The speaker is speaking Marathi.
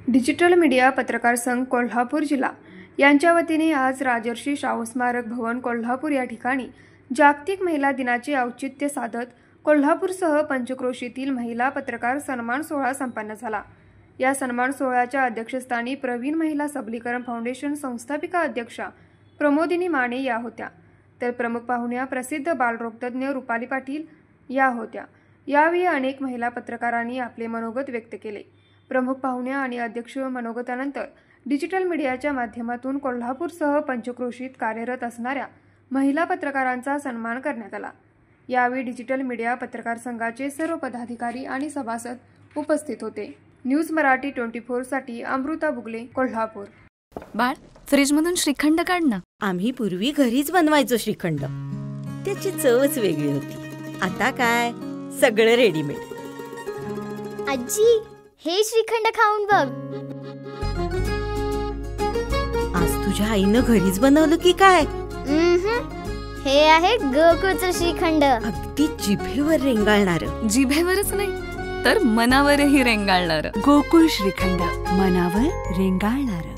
डिजिटल मीडिया पत्रकार संघ कोल्हापूर जिल्हा यांच्या वतीने आज राजर्षी शाहू स्मारक भवन कोल्हापूर या ठिकाणी जागतिक महिला दिनाचे औचित्य साधत कोल्हापूरसह पंचक्रोशीतील महिला पत्रकार सन्मान सोहळा संपन्न झाला। या सन्मान सोहळ्याच्या अध्यक्षस्थानी प्रवीण महिला सबलीकरण फाउंडेशन संस्थापिका अध्यक्षा प्रमोदिनी माने या होत्या, तर प्रमुख पाहुण्या प्रसिद्ध बालरोगतज्ञ रुपाली पाटील या होत्या। यावेळी अनेक महिला पत्रकारांनी आपले मनोगत व्यक्त केले। प्रमुख पाहुण्या आणि अध्यक्ष मनोगतानंतर डिजिटल मीडियाच्या माध्यमातून कोल्हापूरसह पंचक्रोशीत कार्यरत असणाऱ्या महिला पत्रकारांचा सन्मान करण्यात आला। यावेळी डिजिटल मीडिया पत्रकार संघाचे सर्व पदाधिकारी आणि सभासद उपस्थित होते। न्यूज मराठी 24 साठी अमृता बुगले, कोल्हापूर। बाळ, फ्रीजमधून श्रीखंड काढ ना। आम्ही पूर्वी घरीच बनवायचो श्रीखंड, त्याची चवच वेगळी होती। आता काय सगळं रेडीमेड। आजी, हे श्रीखंड खाऊन बघ। आज तुझ्या आईनं घरीच बनवलं की काय? हे आहे गोकुळचं श्रीखंड, अगदी जिभेवर रेंगाळणार। जिभेवरच नाही तर मनावरही रेंगाळणार। गोकुळ श्रीखंड, मनावर रेंगाळणार।